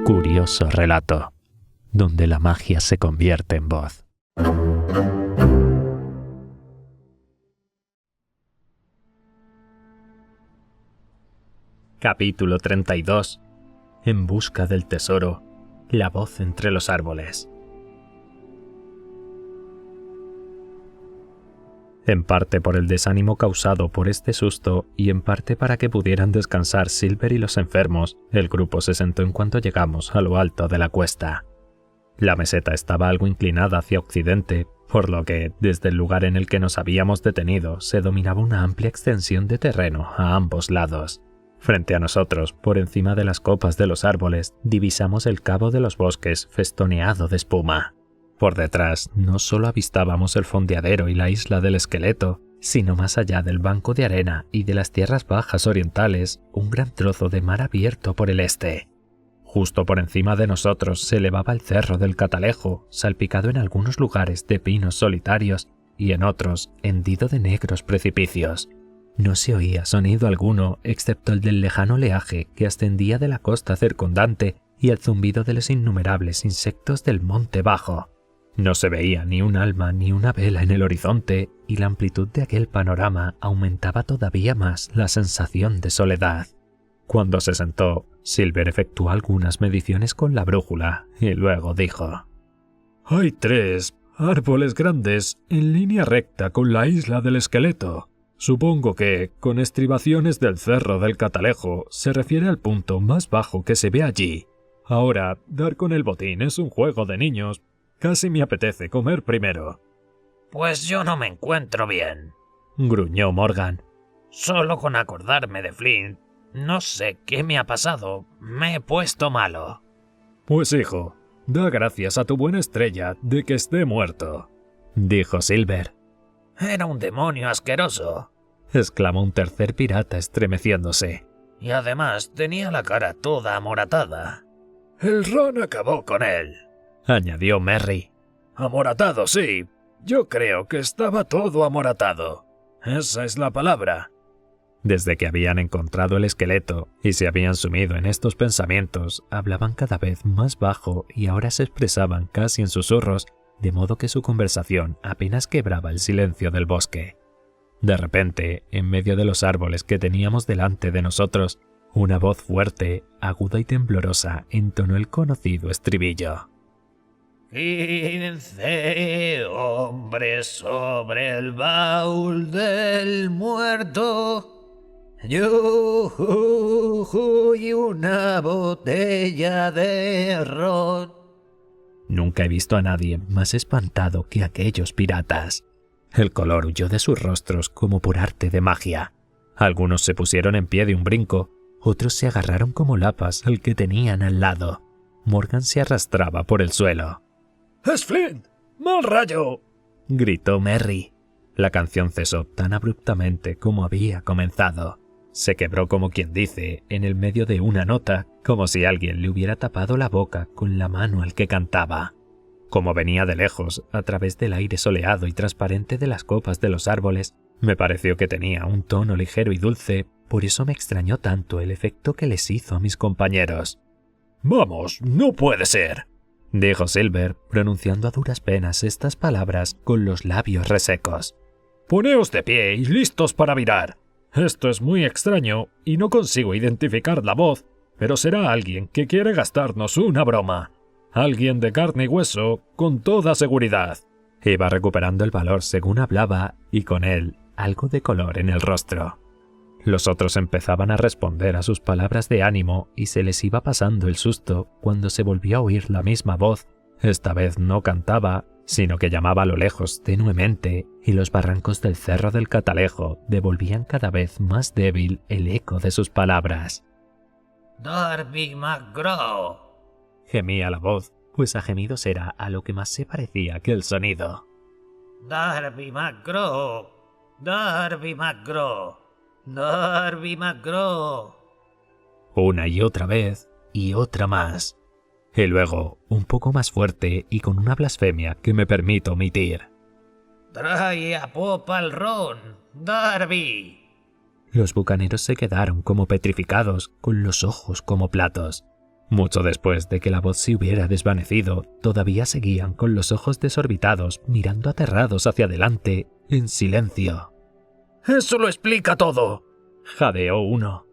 Curioso relato, donde la magia se convierte en voz. Capítulo 32. En busca del tesoro, la voz entre los árboles. En parte por el desánimo causado por este susto y en parte para que pudieran descansar Silver y los enfermos, el grupo se sentó en cuanto llegamos a lo alto de la cuesta. La meseta estaba algo inclinada hacia occidente, por lo que, desde el lugar en el que nos habíamos detenido, se dominaba una amplia extensión de terreno a ambos lados. Frente a nosotros, por encima de las copas de los árboles, divisamos el cabo de los bosques festoneado de espuma. Por detrás, no solo avistábamos el fondeadero y la isla del esqueleto, sino más allá del banco de arena y de las tierras bajas orientales, un gran trozo de mar abierto por el este. Justo por encima de nosotros se elevaba el cerro del Catalejo, salpicado en algunos lugares de pinos solitarios y en otros hendido de negros precipicios. No se oía sonido alguno excepto el del lejano oleaje que ascendía de la costa circundante y el zumbido de los innumerables insectos del monte bajo. No se veía ni un alma ni una vela en el horizonte, y la amplitud de aquel panorama aumentaba todavía más la sensación de soledad. Cuando se sentó, Silver efectuó algunas mediciones con la brújula y luego dijo: «Hay 3 árboles grandes en línea recta con la isla del esqueleto. Supongo que, con estribaciones del cerro del Catalejo, se refiere al punto más bajo que se ve allí. Ahora, dar con el botín es un juego de niños. Casi me apetece comer primero». «Pues yo no me encuentro bien», gruñó Morgan. «Solo con acordarme de Flint, no sé qué me ha pasado, me he puesto malo». «Pues hijo, da gracias a tu buena estrella de que esté muerto», dijo Silver. «Era un demonio asqueroso», exclamó un tercer pirata estremeciéndose. «Y además tenía la cara toda amoratada». «El ron acabó con él», añadió Merry. «Amoratado, sí. Yo creo que estaba todo amoratado. Esa es la palabra». Desde que habían encontrado el esqueleto y se habían sumido en estos pensamientos, hablaban cada vez más bajo y ahora se expresaban casi en susurros, de modo que su conversación apenas quebraba el silencio del bosque. De repente, en medio de los árboles que teníamos delante de nosotros, una voz fuerte, aguda y temblorosa entonó el conocido estribillo. 15 hombres sobre el baúl del muerto, yo y una botella de ron». Nunca he visto a nadie más espantado que aquellos piratas. El color huyó de sus rostros como por arte de magia. Algunos se pusieron en pie de un brinco, otros se agarraron como lapas al que tenían al lado. Morgan se arrastraba por el suelo. «¡Es Flint! ¡Mal rayo!», gritó Merry. La canción cesó tan abruptamente como había comenzado. Se quebró como quien dice, en el medio de una nota, como si alguien le hubiera tapado la boca con la mano al que cantaba. Como venía de lejos, a través del aire soleado y transparente de las copas de los árboles, me pareció que tenía un tono ligero y dulce, por eso me extrañó tanto el efecto que les hizo a mis compañeros. «Vamos, no puede ser», dijo Silver, pronunciando a duras penas estas palabras con los labios resecos. «Poneos de pie y listos para virar. Esto es muy extraño y no consigo identificar la voz, pero será alguien que quiere gastarnos una broma. Alguien de carne y hueso, con toda seguridad». Iba recuperando el valor según hablaba y con él algo de color en el rostro. Los otros empezaban a responder a sus palabras de ánimo y se les iba pasando el susto cuando se volvió a oír la misma voz. Esta vez no cantaba, sino que llamaba a lo lejos tenuemente, y los barrancos del cerro del Catalejo devolvían cada vez más débil el eco de sus palabras. «Darby McGraw», gemía la voz, pues a gemidos era a lo que más se parecía que el sonido. «Darby McGraw, Darby McGraw, Darby McGraw». Una y otra vez, y otra más. Y luego, un poco más fuerte y con una blasfemia que me permito omitir. Trae a popa el ron, Darby. Los bucaneros se quedaron como petrificados, con los ojos como platos. Mucho después de que la voz se hubiera desvanecido, todavía seguían con los ojos desorbitados, mirando aterrados hacia adelante, en silencio. Eso lo explica todo, jadeó uno.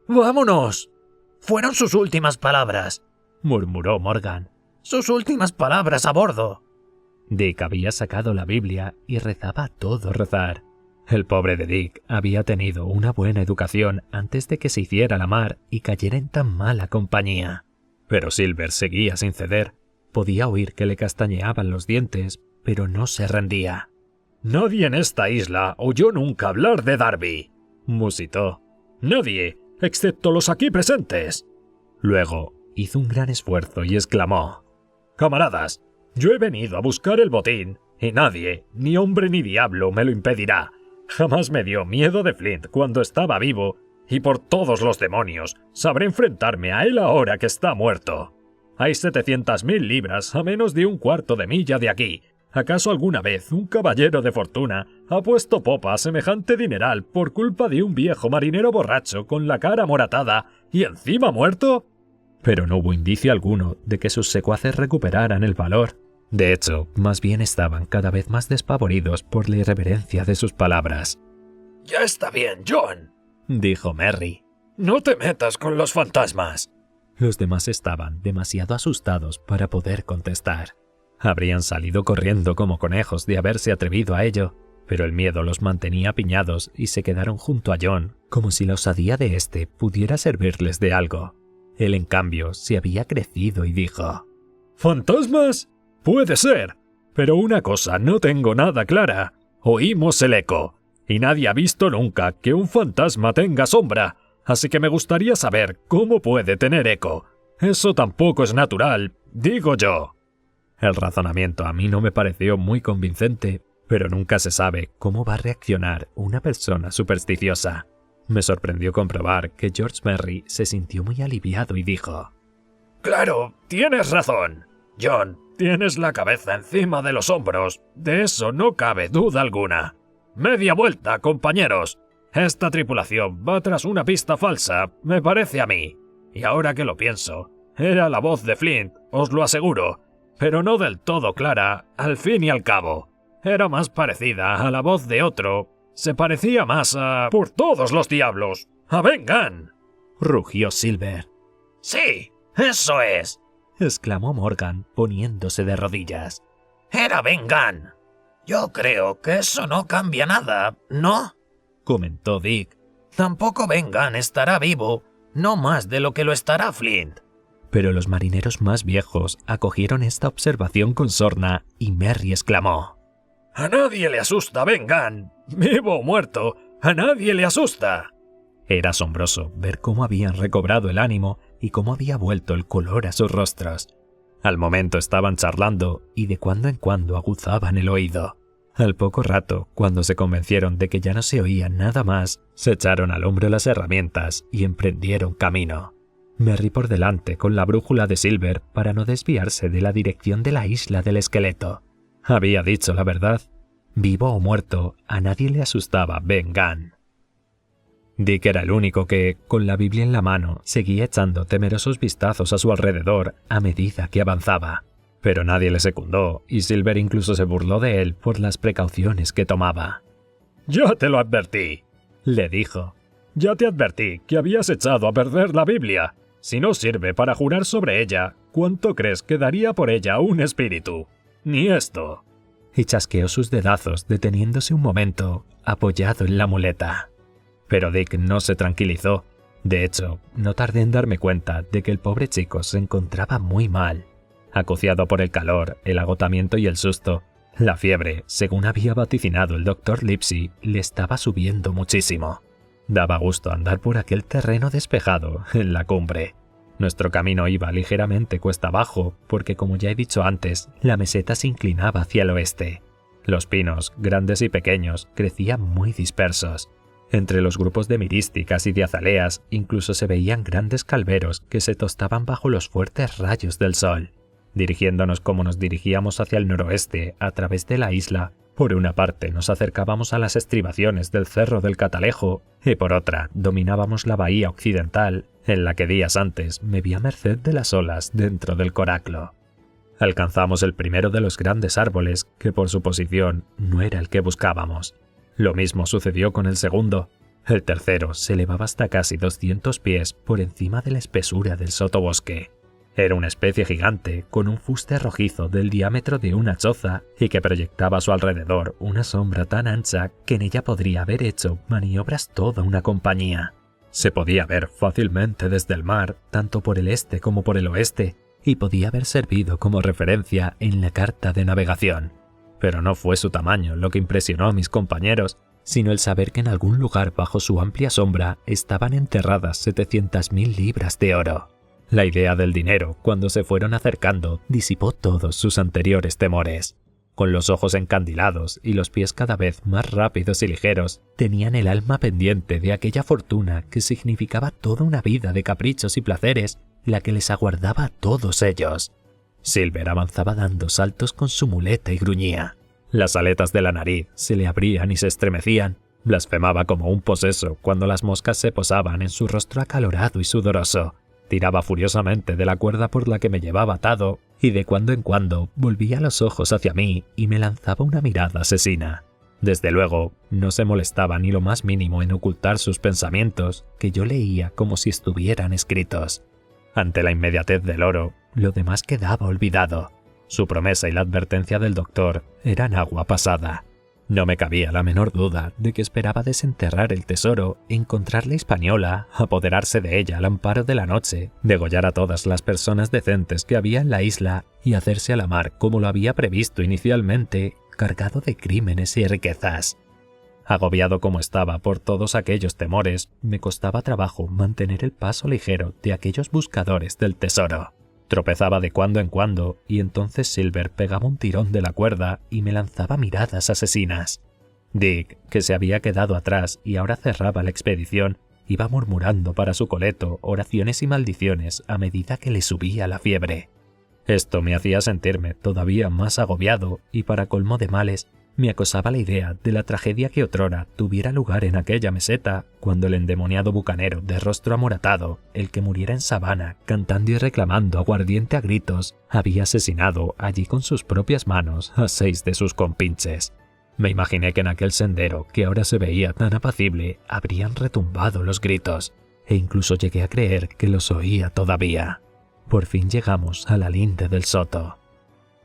¡Vámonos! Fueron sus últimas palabras, murmuró Morgan. Sus últimas palabras a bordo. Dick había sacado la Biblia y rezaba a todo rezar. El pobre de Dick había tenido una buena educación antes de que se hiciera la mar y cayera en tan mala compañía. Pero Silver seguía sin ceder. Podía oír que le castañeaban los dientes, pero no se rendía. «Nadie en esta isla oyó nunca hablar de Darby», musitó. «Nadie, excepto los aquí presentes». Luego hizo un gran esfuerzo y exclamó: «Camaradas, yo he venido a buscar el botín, y nadie, ni hombre ni diablo, me lo impedirá. Jamás me dio miedo de Flint cuando estaba vivo, y por todos los demonios, sabré enfrentarme a él ahora que está muerto. Hay 700.000 libras a menos de un cuarto de milla de aquí. ¿Acaso alguna vez un caballero de fortuna ha puesto popa a semejante dineral por culpa de un viejo marinero borracho con la cara moratada y encima muerto?» Pero no hubo indicio alguno de que sus secuaces recuperaran el valor. De hecho, más bien estaban cada vez más despavoridos por la irreverencia de sus palabras. «Ya está bien, John», dijo Merry. «No te metas con los fantasmas». Los demás estaban demasiado asustados para poder contestar. Habrían salido corriendo como conejos de haberse atrevido a ello, pero el miedo los mantenía apiñados y se quedaron junto a John, como si la osadía de éste pudiera servirles de algo. Él, en cambio, se había crecido y dijo: «¿Fantasmas? Puede ser, pero una cosa no tengo nada clara. Oímos el eco, y nadie ha visto nunca que un fantasma tenga sombra, así que me gustaría saber cómo puede tener eco. Eso tampoco es natural, digo yo». El razonamiento a mí no me pareció muy convincente, pero nunca se sabe cómo va a reaccionar una persona supersticiosa. Me sorprendió comprobar que George Merry se sintió muy aliviado y dijo: «Claro, tienes razón. John, tienes la cabeza encima de los hombros, de eso no cabe duda alguna. Media vuelta, compañeros. Esta tripulación va tras una pista falsa, me parece a mí. Y ahora que lo pienso, era la voz de Flint, os lo aseguro, pero no del todo clara, al fin y al cabo. Era más parecida a la voz de otro. Se parecía más a... ¡Por todos los diablos! ¡A Ben Gunn!», rugió Silver. «Sí, eso es», exclamó Morgan, poniéndose de rodillas. «Era Ben Gunn. Yo creo que eso no cambia nada, ¿no?», comentó Dick. «Tampoco Ben Gunn estará vivo, no más de lo que lo estará Flint». Pero los marineros más viejos acogieron esta observación con sorna y Merry exclamó: «A nadie le asusta Ben Gunn, vivo o muerto, a nadie le asusta». Era asombroso ver cómo habían recobrado el ánimo y cómo había vuelto el color a sus rostros. Al momento estaban charlando y de cuando en cuando aguzaban el oído. Al poco rato, cuando se convencieron de que ya no se oía nada más, se echaron al hombro las herramientas y emprendieron camino. Merry por delante con la brújula de Silver para no desviarse de la dirección de la isla del esqueleto. Había dicho la verdad. Vivo o muerto, a nadie le asustaba Ben Gunn. Dick era el único que, con la Biblia en la mano, seguía echando temerosos vistazos a su alrededor a medida que avanzaba. Pero nadie le secundó, y Silver incluso se burló de él por las precauciones que tomaba. «Ya te lo advertí», le dijo. «Ya te advertí que habías echado a perder la Biblia. Si no sirve para jurar sobre ella, ¿cuánto crees que daría por ella un espíritu? Ni esto». Y chasqueó sus dedazos deteniéndose un momento, apoyado en la muleta. Pero Dick no se tranquilizó. De hecho, no tardé en darme cuenta de que el pobre chico se encontraba muy mal. Acuciado por el calor, el agotamiento y el susto, la fiebre, según había vaticinado el Dr. Livesey, le estaba subiendo muchísimo. Daba gusto andar por aquel terreno despejado en la cumbre. Nuestro camino iba ligeramente cuesta abajo porque, como ya he dicho antes, la meseta se inclinaba hacia el oeste. Los pinos, grandes y pequeños, crecían muy dispersos. Entre los grupos de mirísticas y de azaleas incluso se veían grandes calveros que se tostaban bajo los fuertes rayos del sol. Dirigiéndonos como nos dirigíamos hacia el noroeste a través de la isla, Por una parte nos acercábamos a las estribaciones del Cerro del Catalejo y por otra dominábamos la bahía occidental en la que días antes me vi a merced de las olas dentro del Coraclo. Alcanzamos el primero de los grandes árboles que por su posición no era el que buscábamos. Lo mismo sucedió con el segundo. El tercero se elevaba hasta casi 200 pies por encima de la espesura del sotobosque. Era una especie gigante con un fuste rojizo del diámetro de una choza y que proyectaba a su alrededor una sombra tan ancha que en ella podría haber hecho maniobras toda una compañía. Se podía ver fácilmente desde el mar, tanto por el este como por el oeste, y podía haber servido como referencia en la carta de navegación. Pero no fue su tamaño lo que impresionó a mis compañeros, sino el saber que en algún lugar bajo su amplia sombra estaban enterradas 700.000 libras de oro. La idea del dinero, cuando se fueron acercando, disipó todos sus anteriores temores. Con los ojos encandilados y los pies cada vez más rápidos y ligeros, tenían el alma pendiente de aquella fortuna que significaba toda una vida de caprichos y placeres, la que les aguardaba a todos ellos. Silver avanzaba dando saltos con su muleta y gruñía. Las aletas de la nariz se le abrían y se estremecían. Blasfemaba como un poseso cuando las moscas se posaban en su rostro acalorado y sudoroso. Tiraba furiosamente de la cuerda por la que me llevaba atado y de cuando en cuando volvía los ojos hacia mí y me lanzaba una mirada asesina. Desde luego, no se molestaba ni lo más mínimo en ocultar sus pensamientos, que yo leía como si estuvieran escritos. Ante la inmediatez del oro, lo demás quedaba olvidado. Su promesa y la advertencia del doctor eran agua pasada. No me cabía la menor duda de que esperaba desenterrar el tesoro, encontrar la Hispaniola, apoderarse de ella al amparo de la noche, degollar a todas las personas decentes que había en la isla y hacerse a la mar como lo había previsto inicialmente, cargado de crímenes y riquezas. Agobiado como estaba por todos aquellos temores, me costaba trabajo mantener el paso ligero de aquellos buscadores del tesoro. Tropezaba de cuando en cuando y entonces Silver pegaba un tirón de la cuerda y me lanzaba miradas asesinas. Dick, que se había quedado atrás y ahora cerraba la expedición, iba murmurando para su coleto oraciones y maldiciones a medida que le subía la fiebre. Esto me hacía sentirme todavía más agobiado y para colmo de males, me acosaba la idea de la tragedia que otrora tuviera lugar en aquella meseta cuando el endemoniado bucanero de rostro amoratado, el que muriera en Sabana cantando y reclamando aguardiente a gritos, había asesinado allí con sus propias manos a 6 de sus compinches. Me imaginé que en aquel sendero que ahora se veía tan apacible habrían retumbado los gritos, e incluso llegué a creer que los oía todavía. Por fin llegamos a la linde del soto.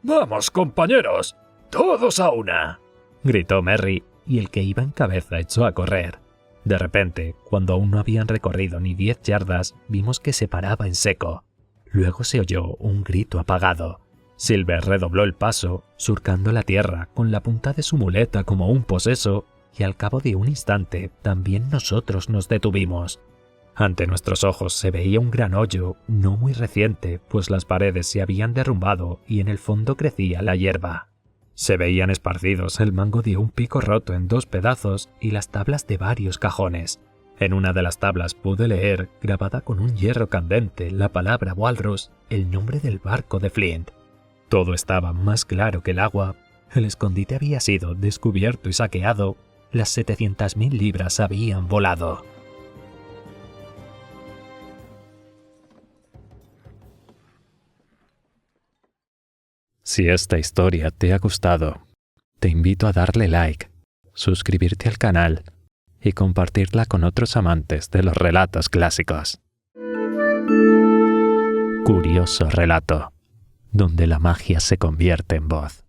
¡Vamos, compañeros! ¡Todos a una!, gritó Merry, y el que iba en cabeza echó a correr. De repente, cuando aún no habían recorrido ni 10 yardas, vimos que se paraba en seco. Luego se oyó un grito apagado. Silver redobló el paso, surcando la tierra con la punta de su muleta como un poseso, y al cabo de un instante también nosotros nos detuvimos. Ante nuestros ojos se veía un gran hoyo, no muy reciente, pues las paredes se habían derrumbado y en el fondo crecía la hierba. Se veían esparcidos el mango de un pico roto en 2 pedazos y las tablas de varios cajones. En una de las tablas pude leer, grabada con un hierro candente, la palabra Walrus, el nombre del barco de Flint. Todo estaba más claro que el agua. El escondite había sido descubierto y saqueado. Las 700.000 libras habían volado. Si esta historia te ha gustado, te invito a darle like, suscribirte al canal y compartirla con otros amantes de los relatos clásicos. Curioso relato, donde la magia se convierte en voz.